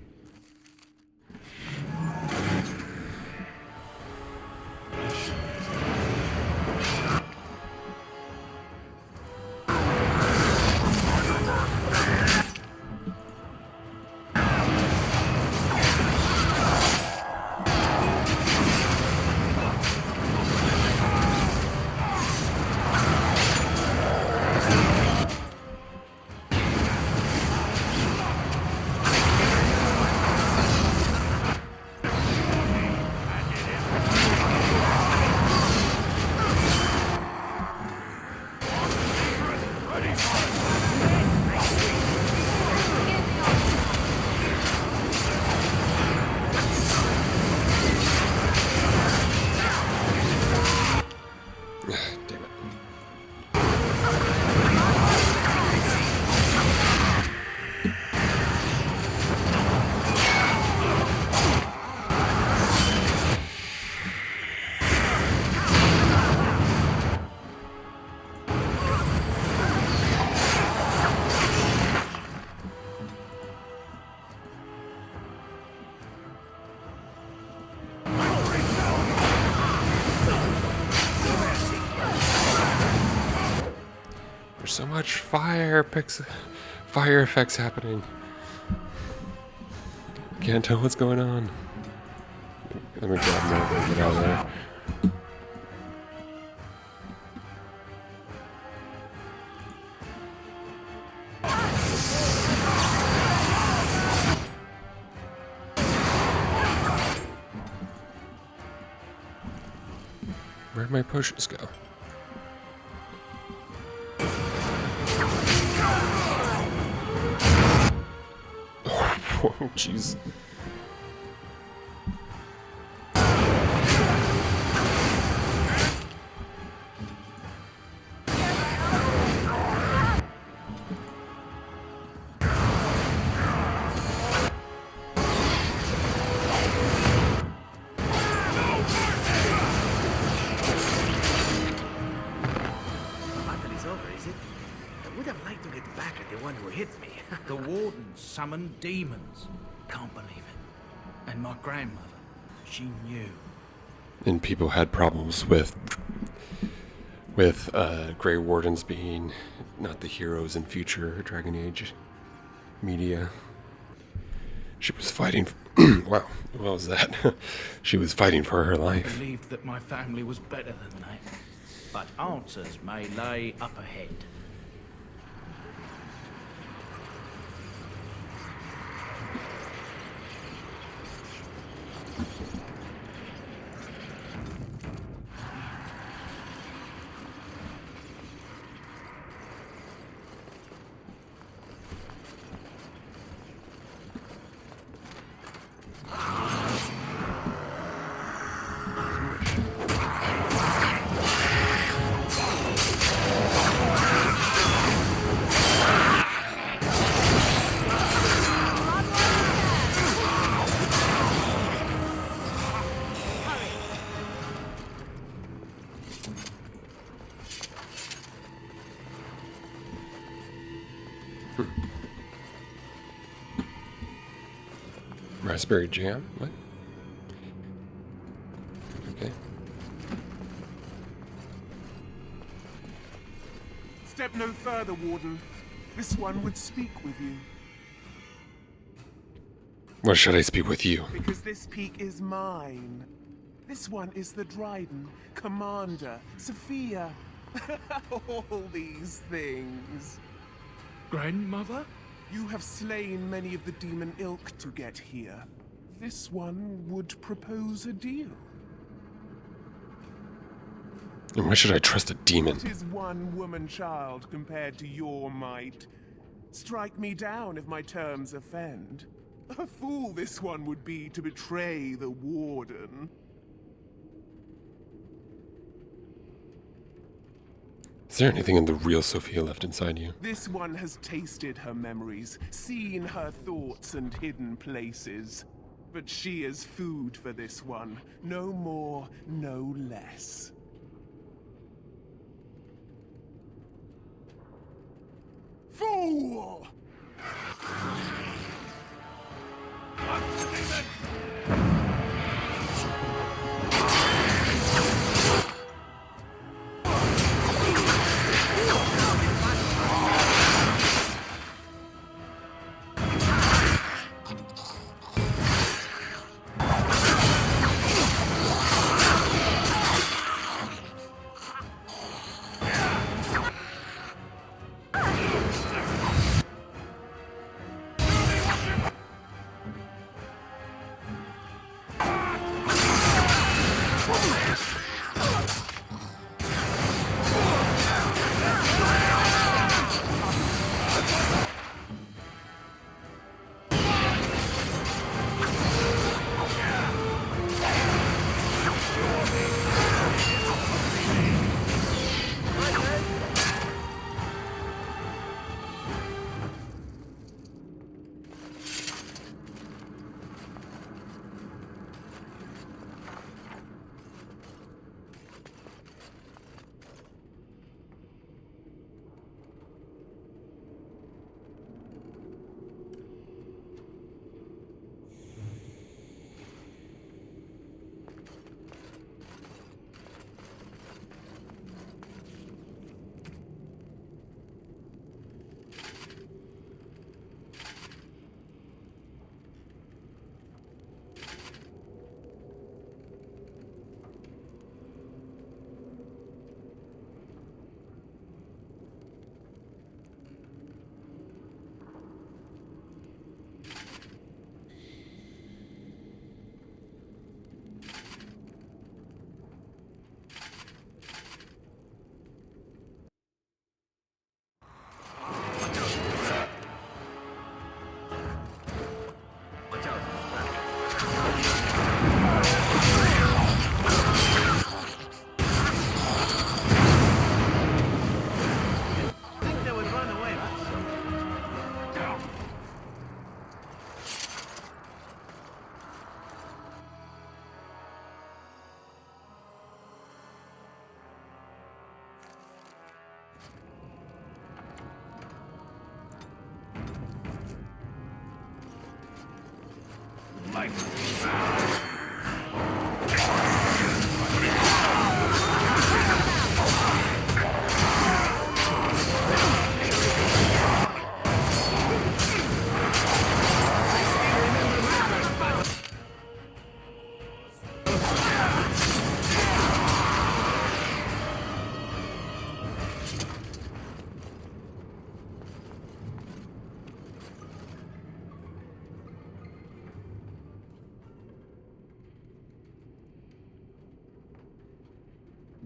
So much fire effects happening. Can't tell what's going on. Let me grab more and get out of there. Where'd my potions go? Oh, jeez. The wardens summoned demons. Can't believe it. And my grandmother, she knew. And people had problems with Grey Wardens being not the heroes in future Dragon Age media. She was fighting. Wow, what was that? She was fighting for her life. I believed that my family was better than that. But answers may lay up ahead. Raspberry jam? What? Okay. Step no further, Warden. This one would speak with you. What should I speak with you? Because this peak is mine. This one is the Dryden, Commander, Sophia. All these things. Grandmother? You have slain many of the demon ilk to get here. This one would propose a deal. And why should I trust a demon? What is one woman-child compared to your might? Strike me down if my terms offend. A fool this one would be to betray the Warden. Is there anything in the real Sophia left inside you? This one has tasted her memories, seen her thoughts and hidden places. But she is food for this one. No more, no less. Fool!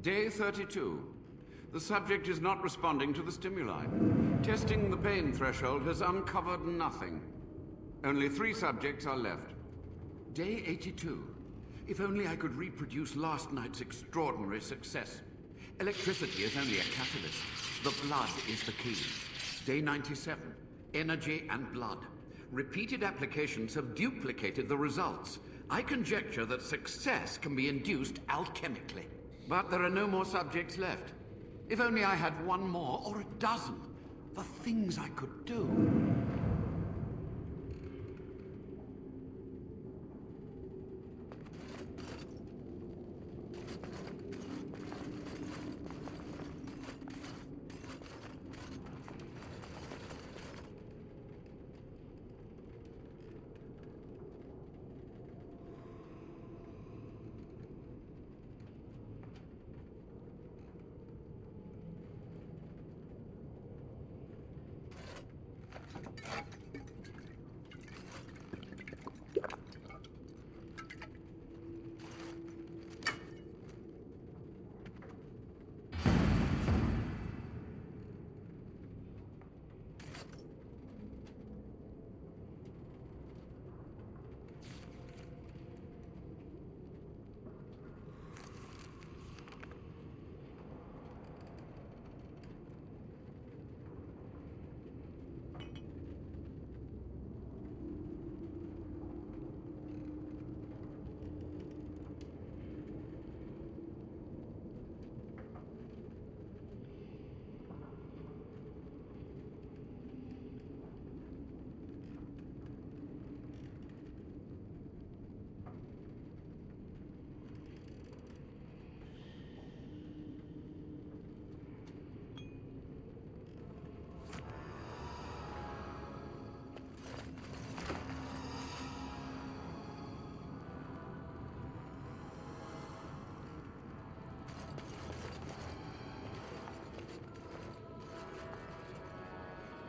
Day 32. The subject is not responding to the stimuli. Testing the pain threshold has uncovered nothing. Only 3 subjects are left. Day 82. If only I could reproduce last night's extraordinary success. Electricity is only a catalyst. The blood is the key. Day 97. Energy and blood. Repeated applications have duplicated the results. I conjecture that success can be induced alchemically. But there are no more subjects left. If only I had 1 more, or a dozen. The things I could do.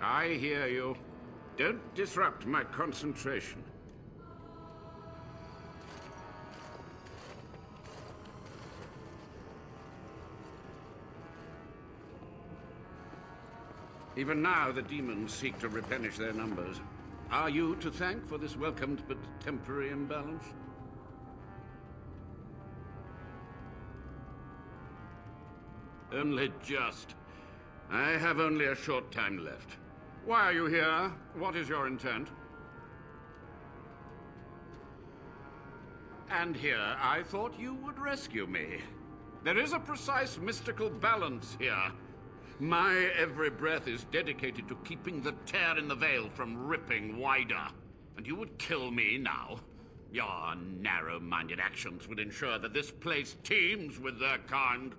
I hear you. Don't disrupt my concentration. Even now, the demons seek to replenish their numbers. Are you to thank for this welcomed but temporary imbalance? Only just. I have only a short time left. Why are you here? What is your intent? And here, I thought you would rescue me. There is a precise mystical balance here. My every breath is dedicated to keeping the tear in the veil from ripping wider. And you would kill me now? Your narrow-minded actions would ensure that this place teems with their kind.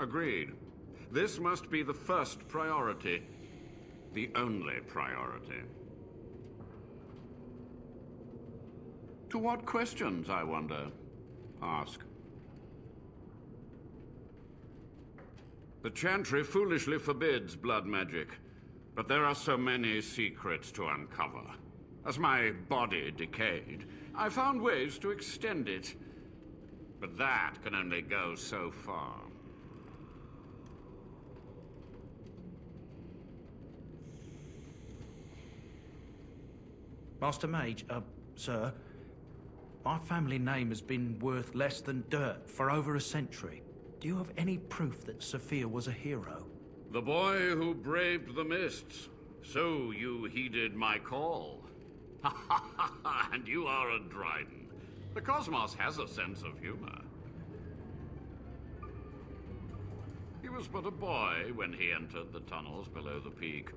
Agreed. This must be the first priority. The only priority. To what questions, I wonder? Ask. The Chantry foolishly forbids blood magic, but there are so many secrets to uncover. As my body decayed, I found ways to extend it. But that can only go so far. Master Mage, sir, my family name has been worth less than dirt for over a century. Do you have any proof that Sophia was a hero? The boy who braved the mists. So you heeded my call. Ha ha ha ha, and you are a Dryden. The cosmos has a sense of humor. He was but a boy when he entered the tunnels below the peak.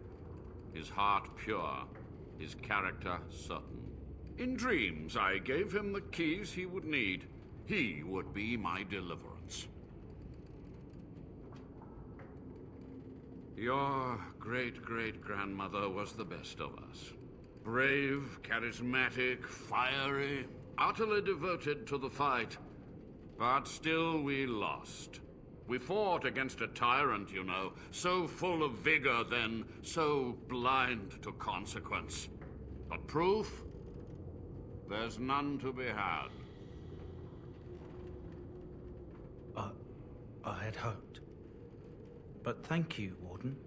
His heart pure, his character certain. In dreams, I gave him the keys he would need. He would be my deliverance. Your great-great-grandmother was the best of us. Brave, charismatic, fiery, utterly devoted to the fight. But still we lost. We fought against a tyrant, you know, so full of vigor then, so blind to consequence. But proof? There's none to be had. I had hoped. But thank you, Warden.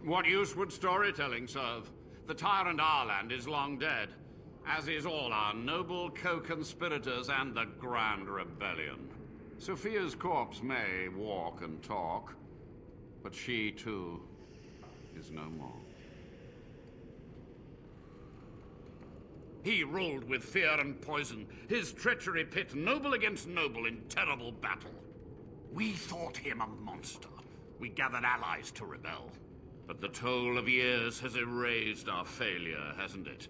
What use would storytelling serve? The tyrant Arland is long dead, as is all our noble co-conspirators and the Grand Rebellion. Sophia's corpse may walk and talk, but she, too, is no more. He ruled with fear and poison, his treachery pit noble against noble in terrible battle. We thought him a monster. We gathered allies to rebel. But the toll of years has erased our failure, hasn't it?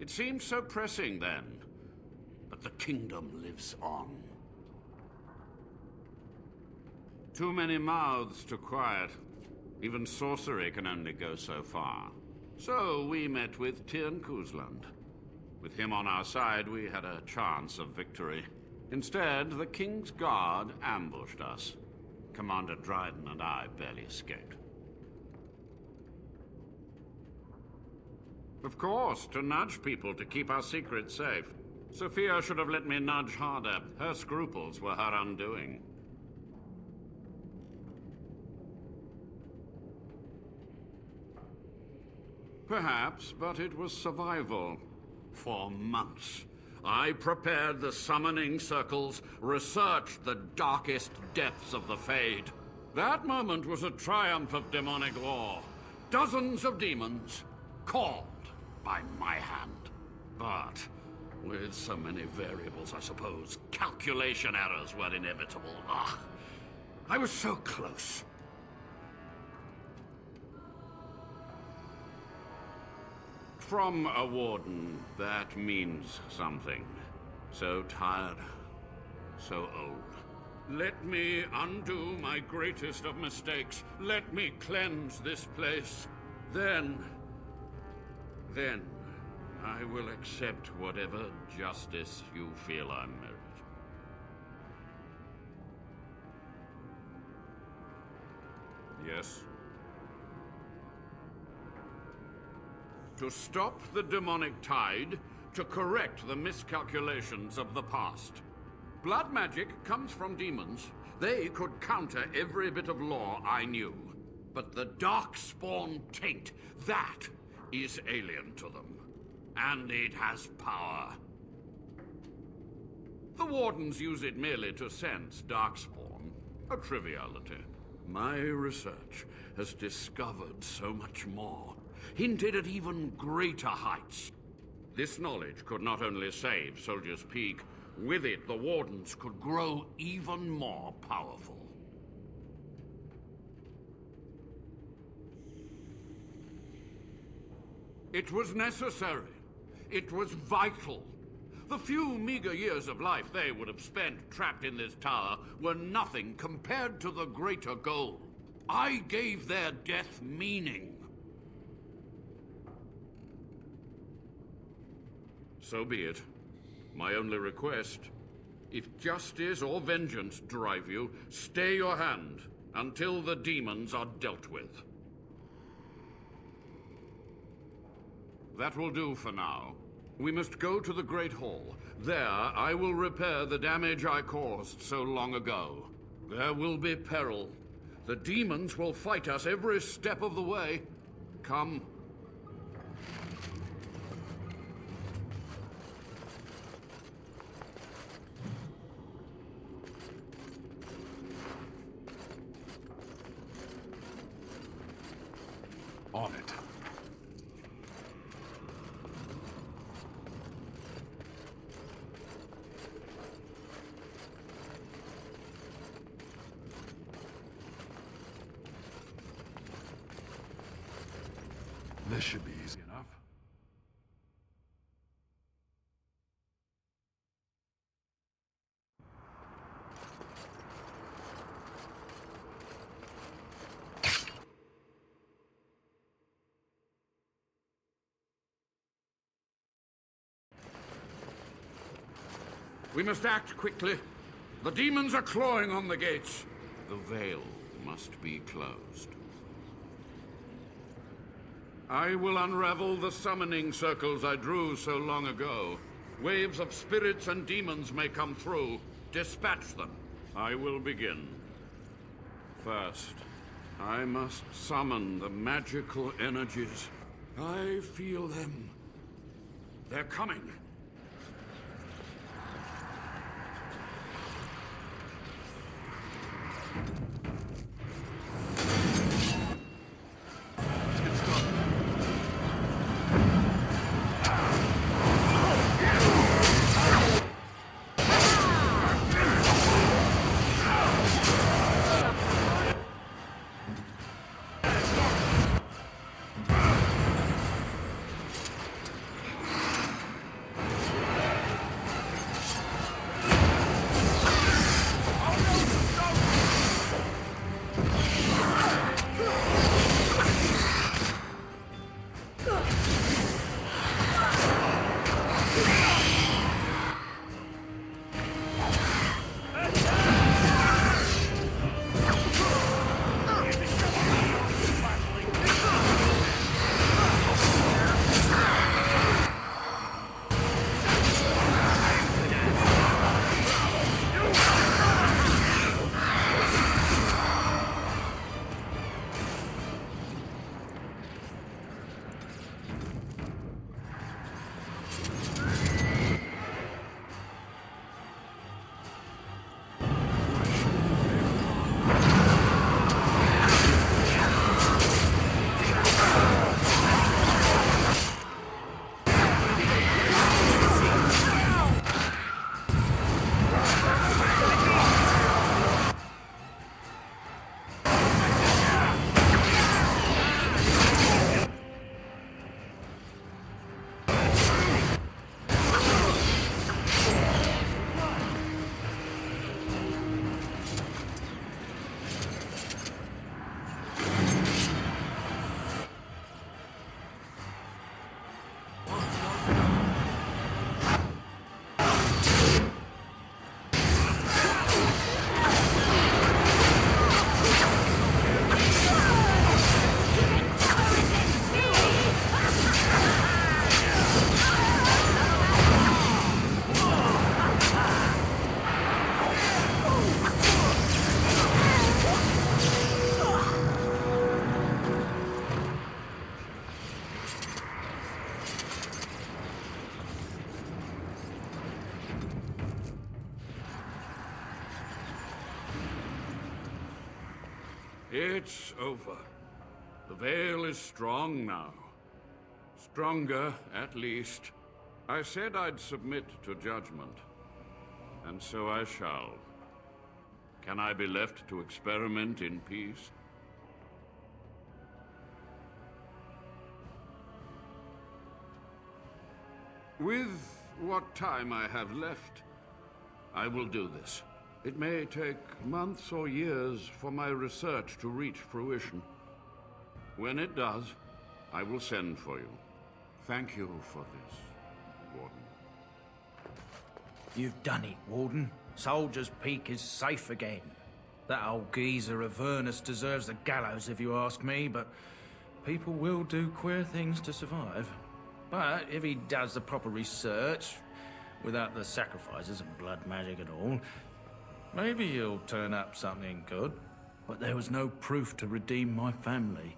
It seemed so pressing then, but the kingdom lives on. Too many mouths to quiet. Even sorcery can only go so far. So we met with Tirn Kuzland. With him on our side, we had a chance of victory. Instead, the King's Guard ambushed us. Commander Dryden and I barely escaped. Of course, to nudge people to keep our secrets safe. Sophia should have let me nudge harder. Her scruples were her undoing. Perhaps, but it was survival. For months, I prepared the summoning circles, researched the darkest depths of the Fade. That moment was a triumph of demonic law. Dozens of demons, called by my hand. But with so many variables, I suppose, calculation errors were inevitable. I was so close. From a warden, that means something. So tired, so old. Let me undo my greatest of mistakes. Let me cleanse this place. Then I will accept whatever justice you feel I merit. Yes? To stop the demonic tide, to correct the miscalculations of the past. Blood magic comes from demons. They could counter every bit of law I knew. But the Darkspawn taint, that is alien to them. And it has power. The Wardens use it merely to sense Darkspawn. A triviality. My research has discovered so much more, hinted at even greater heights. This knowledge could not only save Soldier's Peak, with it the Wardens could grow even more powerful. It was necessary. It was vital. The few meager years of life they would have spent trapped in this tower were nothing compared to the greater goal. I gave their death meaning. So be it. My only request, if justice or vengeance drive you, stay your hand until the demons are dealt with. That will do for now. We must go to the Great Hall. There, I will repair the damage I caused so long ago. There will be peril. The demons will fight us every step of the way. Come. On it. This should be easy enough. We must act quickly. The demons are clawing on the gates. The veil must be closed. I will unravel the summoning circles I drew so long ago. Waves of spirits and demons may come through. Dispatch them. I will begin. First, I must summon the magical energies. I feel them. They're coming. It's over. The veil is strong now. Stronger, at least. I said I'd submit to judgment. And so I shall. Can I be left to experiment in peace? With what time I have left, I will do this. It may take months or years for my research to reach fruition. When it does, I will send for you. Thank you for this, Warden. You've done it, Warden. Soldier's Peak is safe again. That old geezer of Avernus deserves the gallows if you ask me, but people will do queer things to survive. But if he does the proper research, without the sacrifices and blood magic and all, maybe he'll turn up something good. But there was no proof to redeem my family.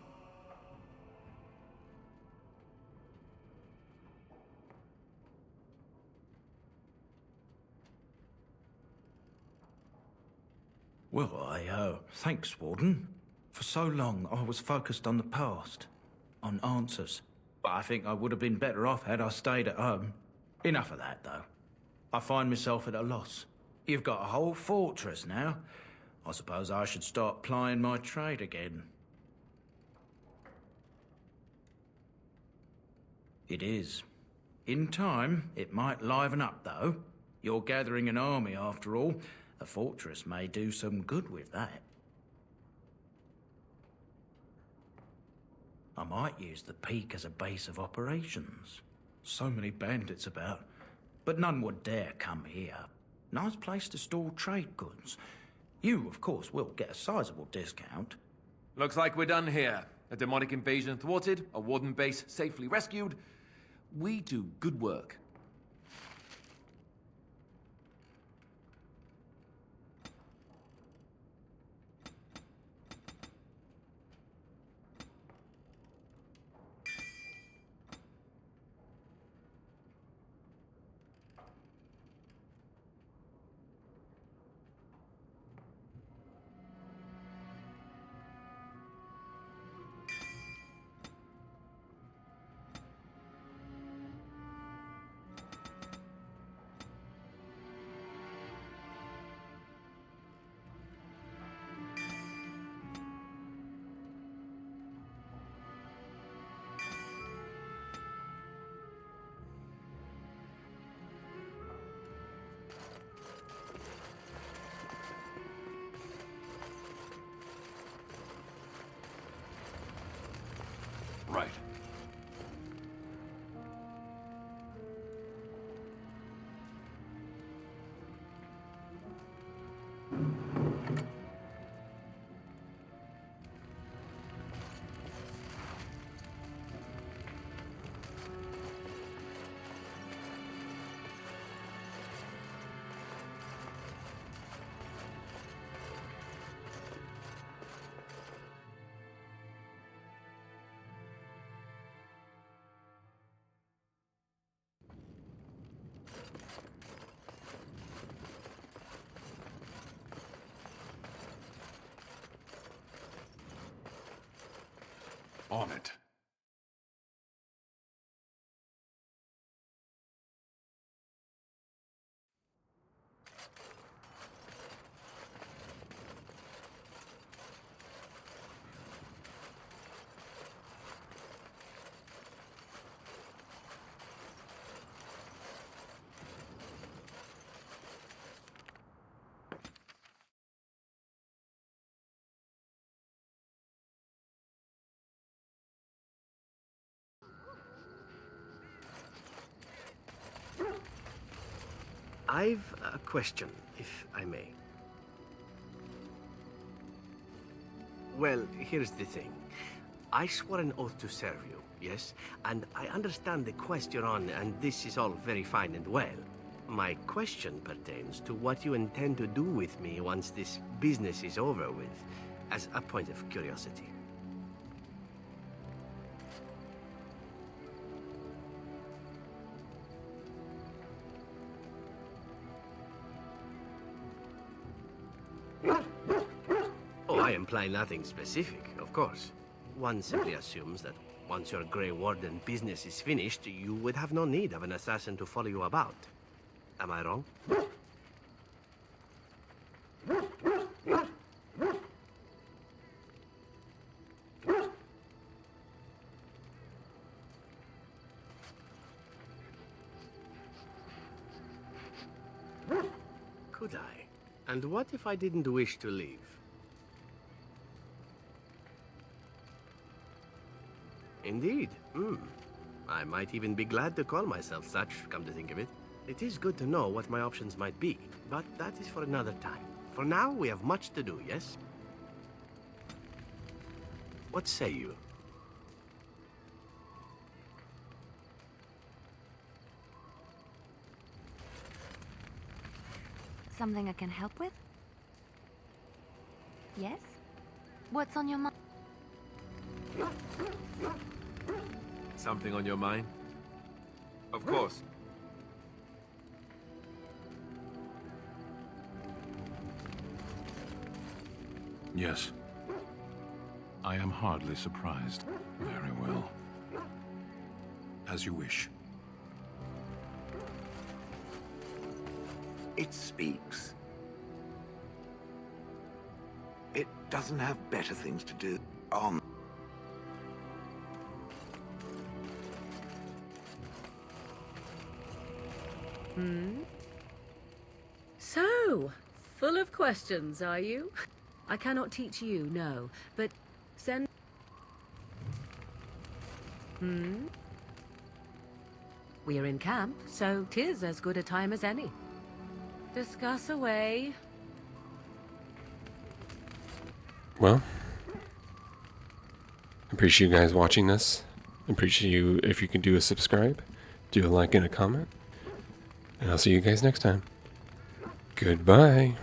Well, thanks, Warden. For so long, I was focused on the past, on answers. But I think I would have been better off had I stayed at home. Enough of that, though. I find myself at a loss. You've got a whole fortress now. I suppose I should start plying my trade again. It is. In time, it might liven up, though. You're gathering an army, after all. The fortress may do some good with that. I might use the peak as a base of operations. So many bandits about, but none would dare come here. Nice place to store trade goods. You, of course, will get a sizable discount. Looks like we're done here. A demonic invasion thwarted, a warden base safely rescued. We do good work. Right. On it. I've a question, if I may. Well, here's the thing. I swore an oath to serve you, yes? And I understand the quest you're on, and this is all very fine and well. My question pertains to what you intend to do with me once this business is over with, as a point of curiosity. Oh, I imply nothing specific, of course. One simply assumes that once your Grey Warden business is finished, you would have no need of an assassin to follow you about. Am I wrong? Could I? And what if I didn't wish to leave? Indeed. I might even be glad to call myself such, come to think of it. It is good to know what my options might be, but that is for another time. For now, we have much to do, yes? What say you? Something I can help with? Yes? What's on your mind? Something on your mind? Of course. Yes. I am hardly surprised. Very well. As you wish. It speaks. It doesn't have better things to do on. So, full of questions, are you? I cannot teach you, no, but send... We are in camp, so 'tis as good a time as any. Discuss away. Well, appreciate you guys watching this. Appreciate you if you can do a subscribe, do a like and a comment. And I'll see you guys next time. Goodbye.